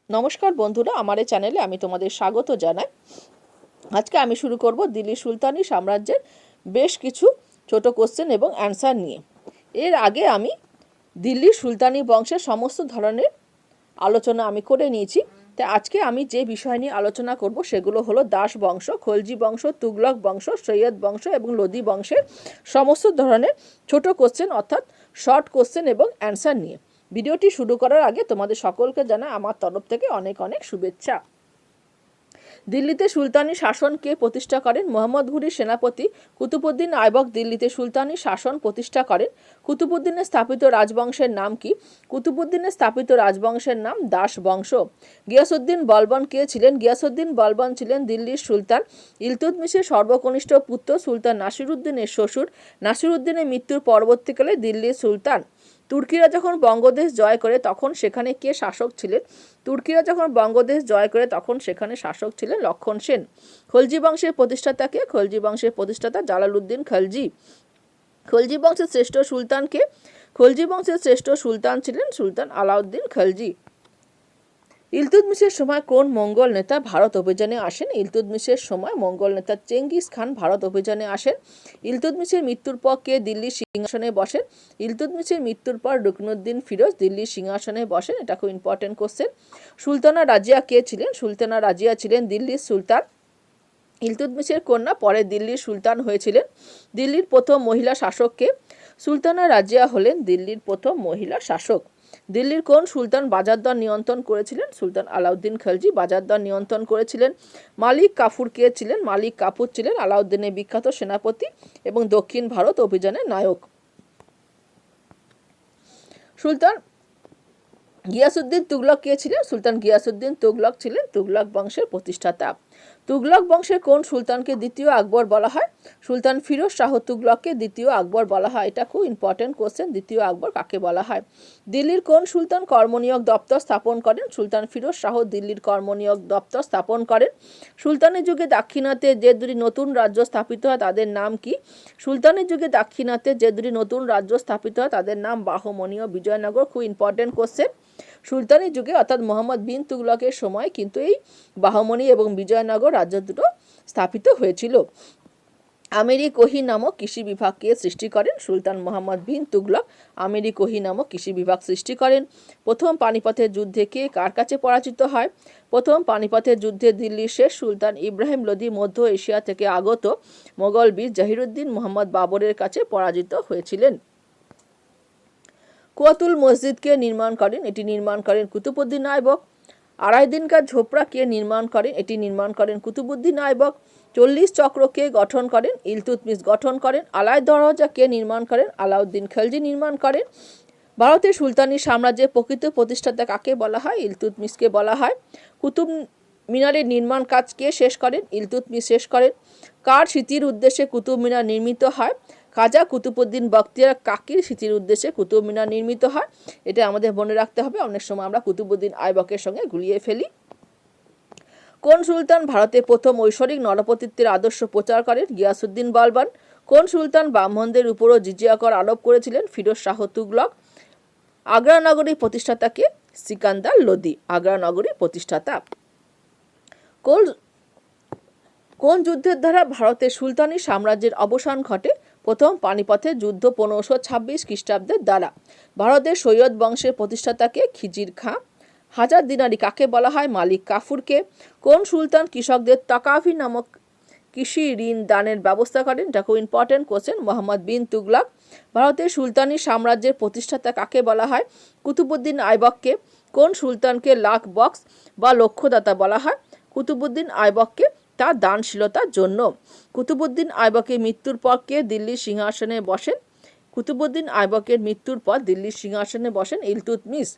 নমস্কার বন্ধুরা, আমার এই চ্যানেলে আমি তোমাদের স্বাগত জানাই। আজকে আমি শুরু করব দিল্লি সুলতানি সাম্রাজ্যের বেশ কিছু ছোট কোশ্চেন এবং অ্যান্সার নিয়ে। এর আগে আমি দিল্লির সুলতানি বংশের সমস্ত ধরনের আলোচনা আমি করে নিয়েছি। তাই আজকে আমি যে বিষয় নিয়ে আলোচনা করব সেগুলো হলো দাস বংশ, খলজি বংশ, তুগলক বংশ, সৈয়দ বংশ এবং লোদি বংশের সমস্ত ধরনের ছোট কোশ্চেন অর্থাৎ শর্ট কোশ্চেন এবং অ্যান্সার নিয়ে। ভিডিওটি শুরু করার আগে তোমাদের সকলকে জানাই আমার তরফ থেকে অনেক অনেক শুভেচ্ছা। দিল্লিতে সুলতানি শাসন কে প্রতিষ্ঠা করেন? মোহাম্মদ ঘুরির সেনাপতি কুতুবউদ্দিন আইবক দিল্লিতে সুলতানি শাসন প্রতিষ্ঠা করেন। কুতুবউদ্দিনের স্থাপিত রাজবংশের নাম কি? কুতুবউদ্দিনের স্থাপিত রাজবংশের নাম দাস বংশ। গিয়াসউদ্দিন বলবন কে ছিলেন? গিয়াসউদ্দিন বলবন ছিলেন দিল্লির সুলতান ইলতুৎমিশের সর্বকনিষ্ঠ পুত্র সুলতান নাসিরউদ্দিনের শ্বশুর। নাসিরউদ্দিনের মৃত্যুর পরবর্তীকালে দিল্লির সুলতান। তুর্কিরা যখন বঙ্গদেশ জয় করে তখন সেখানে কে শাসক ছিলেন? তুর্কিরা যখন বঙ্গদেশ জয় করে তখন সেখানে শাসক ছিলেন লক্ষণ সেন। খলজি বংশের প্রতিষ্ঠাতা কে? খলজি বংশের প্রতিষ্ঠাতা জালালউদ্দিন খলজি। খলজি বংশের শ্রেষ্ঠ সুলতান কে? খলজি বংশের শ্রেষ্ঠ সুলতান ছিলেন সুলতান আলাউদ্দিন খলজি। ইলতুৎমিশের সময় কোন মঙ্গল নেতা ভারত অভিযানে আসেন? ইলতুৎমিশের সময় মঙ্গল নেতা চেঙ্গিস খান ভারত অভিযানে আসেন। ইলতুৎমিশের মৃত্যুর পর কে দিল্লির সিংহাসনে বসেন? ইলতুৎমিশের মৃত্যুর পর রুকনুদ্দিন ফিরোজ দিল্লির সিংহাসনে বসেন। এটা খুব ইম্পর্টেন্ট কোশ্চেন। সুলতানা রাজিয়া কে ছিলেন? সুলতানা রাজিয়া ছিলেন দিল্লির সুলতান। ইলতুৎমিশের কন্যা পরে দিল্লির সুলতান হয়েছিলেন। দিল্লির প্রথম মহিলা শাসক কে? সুলতানা রাজিয়া হলেন দিল্লির প্রথম মহিলা শাসক। দিল্লির কোন সুলতান বাজার দর নিয়ন্ত্রণ করেছিলেন? সুলতান আলাউদ্দিন খলজি বাজার দর নিয়ন্ত্রণ করেছিলেন। মালিক কাফুর কে ছিলেন? মালিক কাফুর ছিলেন আলাউদ্দিনের বিখ্যাত সেনাপতি এবং দক্ষিণ ভারত অভিযানের নায়ক। সুলতান গিয়াসউদ্দিন তুগলক কে ছিলেন? সুলতান গিয়াসউদ্দিন তুগলক ছিলেন তুগলক বংশের প্রতিষ্ঠাতা। তুগলক বংশের কোন সুলতানকে দ্বিতীয় আকবর বলা হয়? সুলতান ফিরোজ শাহ তুগলককে দ্বিতীয় আকবর বলা হয়। এটা খুব ইম্পর্টেন্ট কোশ্চেন, দ্বিতীয় আকবর কাকে বলা হয়? দিল্লির কোন সুলতান কর্মনিয়োগ দপ্তর স্থাপন করেন? সুলতান ফিরোজ শাহ দিল্লির কর্মনিয়োগ দপ্তর স্থাপন করেন। সুলতানের যুগে দাক্ষিণাত্যে যে দুটি নতুন রাজ্য স্থাপিত হয় তাদের নাম কি? সুলতানের যুগে দাক্ষিণাত্যে যে দুটি নতুন রাজ্য স্থাপিত হয় তাদের নাম বাহমনি ও বিজয়নগর। খুব ইম্পর্টেন্ট কোশ্চেন। সুলতানি যুগে অর্থাৎ মোহাম্মদ বিন তুগলকের সময় কিন্তু এই বাহমনি এবং বিজয়নগর রাজ্য দুটো স্থাপিত হয়েছিল। আমিরি কোহি নামক কৃষি বিভাগকে সৃষ্টি করেন? সুলতান মোহাম্মদ বিন তুগলক আমিরি কোহি নামক কৃষি বিভাগ সৃষ্টি করেন। প্রথম পানিপথের যুদ্ধে কে কার কাছে পরাজিত হয়? প্রথম পানিপথের যুদ্ধে দিল্লির শেষ সুলতান ইব্রাহিম লোধি মধ্য এশিয়া থেকে আগত মোগল বীর জহিরুদ্দিন মোহাম্মদ বাবরের কাছে পরাজিত হয়েছিলেন। কুয়াতুল মসজিদকে নির্মাণ করেন? এটি নির্মাণ করেন কুতুবউদ্দিন আইবক। আড়াই দিনকার ঝোপড়া কে নির্মাণ করেন? এটি নির্মাণ করেন কুতুবউদ্দিন আইবক। 40 চক্র কে গঠন করেন? ইলতুৎমিশ গঠন করেন। আলাই দরওয়াজা কে নির্মাণ করেন? আলাউদ্দিন খলজি নির্মাণ করেন। ভারতের সুলতানি সাম্রাজ্যের প্রকৃত প্রতিষ্ঠাতা কাকে বলা হয়? ইলতুৎমিশকে বলা হয়। কুতুব মিনারের নির্মাণ কাজ কে শেষ করেন? ইলতুৎমিশ শেষ করেন। কার স্মৃতির উদ্দেশ্যে কুতুব মিনার নির্মিত হয়? খাজা কুতুবউদ্দিন বখতিয়ার কাকির স্মৃতির উদ্দেশ্যে কুতুব মিনার নির্মিত হয়। এটা আমাদের মনে রাখতে হবে, অনেক সময় আমরা কুতুবউদ্দিন আইবকের সঙ্গে গুলিয়ে ফেলি। কোন সুলতান ভারতে প্রথম ঐশ্বরিক নরপতিত্বের আদর্শ প্রচার করেন? গিয়াসউদ্দিন বলবন। কোন সুলতান ব্রাহ্মণদের উপরও জিজিয়া কর আরোপ করেছিলেন? ফিরোজ শাহ তুগলক। আগ্রা নগরীর প্রতিষ্ঠাতাকে? সিকান্দার লোধি আগ্রা নগরীর প্রতিষ্ঠাতা। কোন যুদ্ধের দ্বারা ভারতের সুলতানি সাম্রাজ্যের অবসান ঘটে? প্রথম পানিপথের যুদ্ধ 1526 খ্রিস্টাব্দের দ্বারা। ভারতের সৈয়দ বংশের প্রতিষ্ঠাতাকে? খিজির খাঁ। হাজার দিনারি কাকে বলা হয়? মালিক কাফুরকে। কোন সুলতান কৃষকদের তাকাফি নামক কৃষি ঋণ দানের ব্যবস্থা করেন? এটা খুব ইম্পর্টেন্ট কোশ্চেন। মোহাম্মদ বিন তুগলক। ভারতের সুলতানি সাম্রাজ্যের প্রতিষ্ঠাতা কাকে বলা হয়? কুতুবউদ্দিন আইবককে। কোন সুলতানকে লাখ বক্স বা লক্ষ্যদাতা বলা হয়? কুতুবউদ্দিন আইবককে তার দানশীলতার জন্য। কুতুবউদ্দিন আইবকের মৃত্যুর পর কে দিল্লির সিংহাসনে বসেন? কুতুবউদ্দিন আইবকের মৃত্যুর পর দিল্লির সিংহাসনে বসেন ইলতুৎমিশ।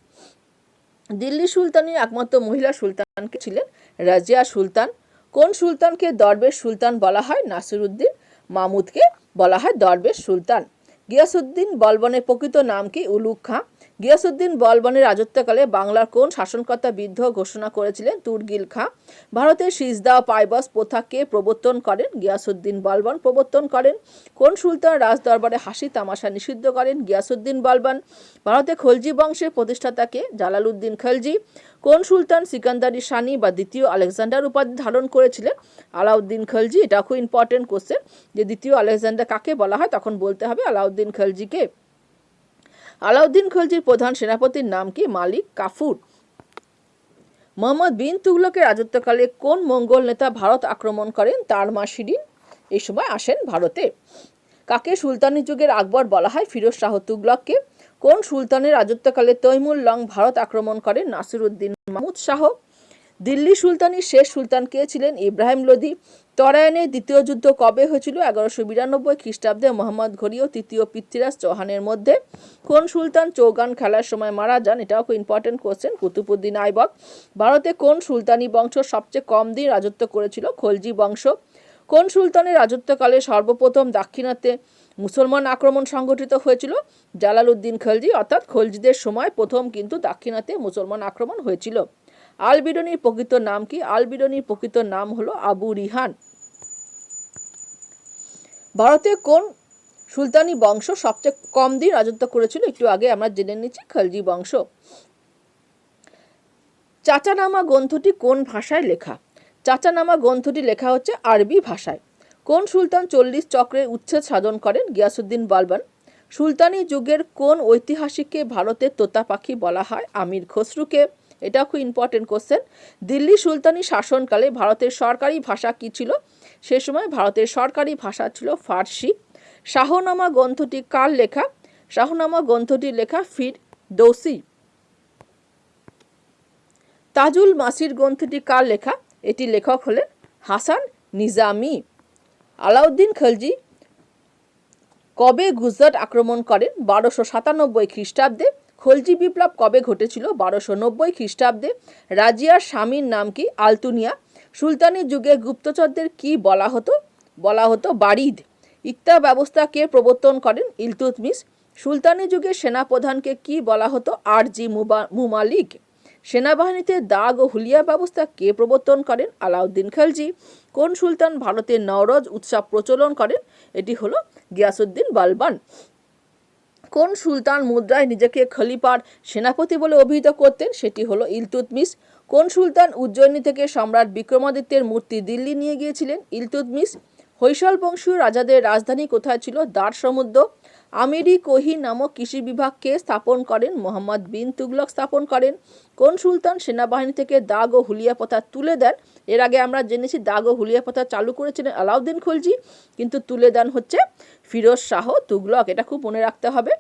দিল্লি সুলতানের একমাত্র মহিলা সুলতানকে ছিলেন রাজিয়া সুলতান। কোন সুলতানকে দরবেশ সুলতান বলা হয়? নাসিরউদ্দিন মাহমুদকে বলা হয় দরবেশ সুলতান। গিয়াসউদ্দিন বলবনের প্রকৃত নাম কি? উলুগ খাঁ। গিয়াসউদ্দিন বলবানের রাজত্বকালে বাংলার কোন শাসনকর্তা বিদ্রোহ ঘোষণা করেছিলেন? তুর্গিল খাঁ। ভারতের সিজদা পাইবাস প্রথাকে প্রবর্তন করেন? গিয়াসউদ্দিন বলবান প্রবর্তন করেন। কোন সুলতান রাজদরবারে হাসি তামাশা নিষিদ্ধ করেন? গিয়াসউদ্দিন বলবান। ভারতে খলজি বংশের প্রতিষ্ঠাতাকে? জালালউদ্দিন খলজি। কোন সুলতান সিকান্দারি সানি বা দ্বিতীয় আলেকজান্ডার উপাধি ধারণ করেছিলেন? আলাউদ্দিন খলজি। এটা খুব ইম্পর্টেন্ট কোশ্চেন যে দ্বিতীয় আলেকজান্ডার কাকে বলা হয়, তখন বলতে হবে আলাউদ্দিন খলজিকে। আলাউদ্দিন খলজির প্রধান সেনাপতির নাম কি? মালিক কাফুর। মোহাম্মদ বিন তুগলকের রাজত্বকালে কোন মঙ্গোল নেতা ভারত আক্রমণ করেন? তারমা শিরিন এই সময় আসেন ভারতে। কাকে সুলতানি যুগের আকবর বলা হয়? ফিরোজ শাহ তুগলককে। কোন সুলতানের রাজত্বকালে তৈমুর লং ভারত আক্রমণ করেন? নাসিরউদ্দিন মাহমুদ শাহ। দিল্লি সুলতানির শেষ সুলতান কে ছিলেন? ইব্রাহিম লোধি। তরায়নের দ্বিতীয় যুদ্ধ কবে হয়েছিল? 1192 খ্রিস্টাব্দে মোহাম্মদ ঘড়ি ও তৃতীয় পৃথ্বীরাজ চৌহানের মধ্যে। কোন সুলতান চৌগান খেলার সময় মারা যান? এটাও খুব ইম্পর্টেন্ট কোশ্চেন। কুতুবউদ্দিন আইবক। ভারতে কোন সুলতানি বংশ সবচেয়ে কম দিন রাজত্ব করেছিল? খলজি বংশ। কোন সুলতানের রাজত্বকালে সর্বপ্রথম দাক্ষিণাত্যে মুসলমান আক্রমণ সংগঠিত হয়েছিল? জালালউদ্দিন খলজি, অর্থাৎ খলজিদের সময় প্রথম কিন্তু দাক্ষিণাত্যে মুসলমান আক্রমণ হয়েছিল। আল বিরুনির প্রকৃত নাম কি? আল বিরুনির প্রকৃত নাম হলো আবু রিহান। ভারতে কোন সুলতানি বংশ সবচেয়ে কম দিন রাজত্ব করেছিল? একটু আগে আমরা জেনে নিচ্ছি, খলজি বংশ। চাচানামা গ্রন্থটি কোন ভাষায় লেখা? চাচানামা গ্রন্থটি লেখা হচ্ছে আরবি ভাষায়। কোন সুলতান 40 চক্রের উচ্ছেদ সাধন করেন? গিয়াসউদ্দিন বলবান। সুলতানি যুগের কোন ঐতিহাসিককে ভারতের তোতা পাখি বলা হয়? আমির খসরুকে। এটা খুব ইম্পর্টেন্ট কোশ্চেন। দিল্লি সুলতানি শাসনকালে ভারতের সরকারি ভাষা কি ছিল? সে সময় ভারতের সরকারি ভাষা ছিল ফার্সি। শাহনামা গ্রন্থটি কার লেখা? শাহনামা গ্রন্থটি লেখা ফিরদৌসি। তাজুল মাসির গ্রন্থটি কার লেখা? এটি লেখক হলেন হাসান নিজামি। আলাউদ্দিন খলজি কবে গুজরাট আক্রমণ করেন? 1297 খ্রিস্টাব্দে। খলজি বিপ্লব কবে ঘটেছিল? 1290 খ্রিস্টাব্দে। রাজিয়ার স্বামীর নাম কি? আলতুনিয়া। সুলতানি যুগে গুপ্তচরদের কি বলা হতো? বলা হতো বারিদ। ইকতা ব্যবস্থা কে প্রবর্তন করেন? ইলতুৎমিশ। সুলতানি যুগে সেনাপ্রধানকে কি বলা হতো? আরজি মুমালিক। সেনাবাহিনীতে দাগ ও হুলিয়া ব্যবস্থা কে প্রবর্তন করেন? আলাউদ্দিন খলজি। কোন সুলতান ভারতের নওরোজ উৎসব প্রচলন করেন? এটি হলো গিয়াসউদ্দিন বলবান। কোন সুলতান মুদ্রায় নিজেকে খলিফার সেনাপতি বলে অভিহিত করতেন? সেটি হলো ইলতুৎমিশ। কোন সুলতান উজ্জয়িনী থেকে সম্রাট বিক্রমাদিত্যের মূর্তি দিল্লি নিয়ে গিয়েছিলেন? ইলতুৎমিশ। হৈসল বংশীয় রাজাদের রাজধানী কোথায় ছিল? দার সমুদ্র। আমিরি কোহি নামক কৃষি বিভাগকে স্থাপন করেন? মোহাম্মদ বিন তুগলক স্থাপন করেন। কোন সুলতান সেনাবাহিনী থেকে দাগ ও হুলিয়া প্রথা তুলে দেন? এর আগে আমরা জেনেছি দাগ ও হুলিয়া প্রথা চালু করেছিলেন আলাউদ্দিন খলজি, কিন্তু তুলে দেন হচ্ছে ফিরোজ শাহ তুগলক। এটা খুব মনে রাখতে হবে।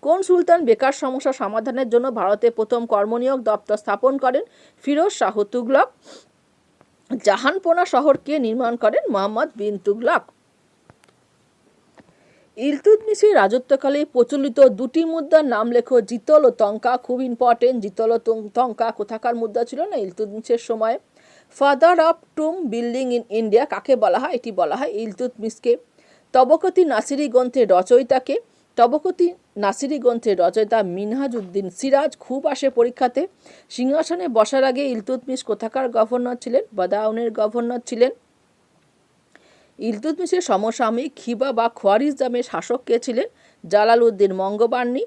কোন সুলতান বেকার সমস্যা সমাধানের জন্য ভারতে প্রথম কর্মনিয়োগ দপ্তর স্থাপন করেন? ফিরোজ শাহ তুগলক। জাহানপনা শহর কে নির্মাণ করেন? মোহাম্মদ বিন তুগলক। ইলতুৎমিশের রাজত্বকালে প্রচলিত দুটি মুদ্রার নাম লেখো। জিতল ও তঙ্কা, খুব ইম্পর্টেন্ট। জিতল ও তঙ্কা কোথাকার মুদ্রা ছিল না ইলতুৎমিশের সময়। ফাদার অফ টুম বিল্ডিং ইন ইন্ডিয়া কাকে বলা হয়? এটি বলা হয় ইলতুৎমিশকে। তবকতি নাসিরি গ্রন্থের রচয়িতাকে? তবকতি নাসিরি গ্রন্থের রচয়িতা মিনহাজউদ্দিন সিরাজ, খুব আসে পরীক্ষাতে। সিংহাসনে বসার আগে ইলতুৎমিশ কোথাকার গভর্নর ছিলেন? বাদাউনের গভর্নর ছিলেন। ইলতুৎমিশের সমসাময়িক খিবা বা খোয়ারিজমের শাসক কে ছিলেন? Jalaluddin Mangbarni.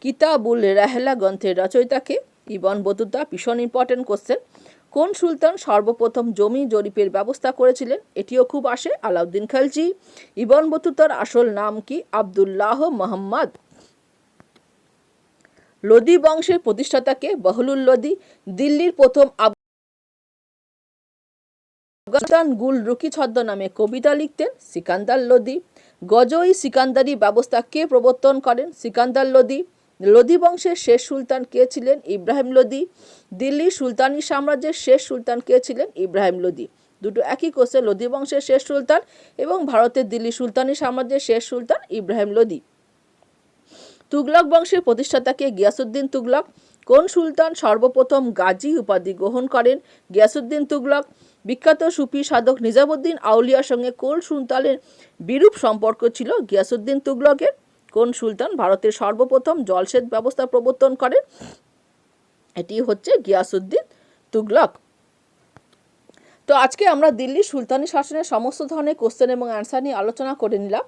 কিতাবুল রাহলা গ্রন্থের রচয়িতাকে? Ibn Battuta. ভীষণ ইম্পর্টেন্ট কোশ্চেন। কোন সুলতান সর্বপ্রথম জমি জরিপের ব্যবস্থা করেছিলেন? এটিও খুব আসে, আলাউদ্দিন খলজি। ইবন বতুতার আসল নাম কি? আবদুল্লাহ মোহাম্মদ। লোধি বংশের প্রতিষ্ঠাতাকে? বহলুল লোধি। দিল্লির প্রথম আফগানিস্তান গুল রুকি ছদ্মনামে কবিতা লিখতেন? সিকান্দার লোধি। গজই সিকান্দারি ব্যবস্থা কে প্রবর্তন করেন? সিকান্দার লোধি। লোধি বংশের শেষ সুলতান কে ছিলেন? ইব্রাহিম লোধি। দিল্লির সুলতানি সাম্রাজ্যের শেষ সুলতান কে ছিলেন? ইব্রাহিম লোধি। দুটো একই কোর্সে, লোধি বংশের শেষ সুলতান এবং ভারতের দিল্লি সুলতানি সাম্রাজ্যের শেষ সুলতান ইব্রাহিম লোধি। তুগলক বংশের প্রতিষ্ঠাতাকে? গিয়াসউদ্দিন তুগলক। কোন সুলতান সর্বপ্রথম গাজী উপাধি গ্রহণ করেন? গিয়াসউদ্দিন তুগলক। বিখ্যাত সুফি সাধক নিজামুদ্দিন আউলিয়ার সঙ্গে কোন সুলতানের বিরূপ সম্পর্ক ছিল? গিয়াসউদ্দিন তুগলকের। কোন সুলতান ভারতের সর্বপ্রথম জলসেচ ব্যবস্থা প্রবর্তন করেন? এটি হচ্ছে গিয়াসউদ্দিন তুগলক। তো আজকে আমরা দিল্লি সুলতানি শাসনের সমস্ত ধরনের কোশ্চেন এবং অ্যান্সার নিয়ে আলোচনা করে নিলাম।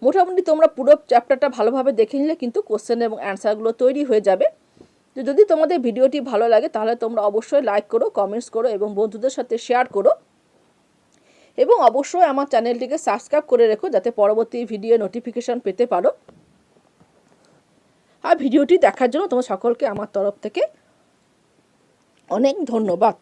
মোটামুটি তোমরা পুরো চ্যাপ্টারটা ভালোভাবে দেখে নিলে কিন্তু কোশ্চেন এবং অ্যান্সারগুলো তৈরি হয়ে যাবে। তো যদি তোমাদের ভিডিওটি ভালো লাগে তাহলে তোমরা অবশ্যই লাইক করো, কমেন্টস করো এবং বন্ধুদের সাথে শেয়ার করো, এবং অবশ্যই আমার চ্যানেলটিকে সাবস্ক্রাইব করে রেখো যাতে পরবর্তী ভিডিও নোটিফিকেশন পেতে পারো। আর ভিডিওটি দেখার জন্য তোমার সকলকে আমার তরফ থেকে অনেক ধন্যবাদ।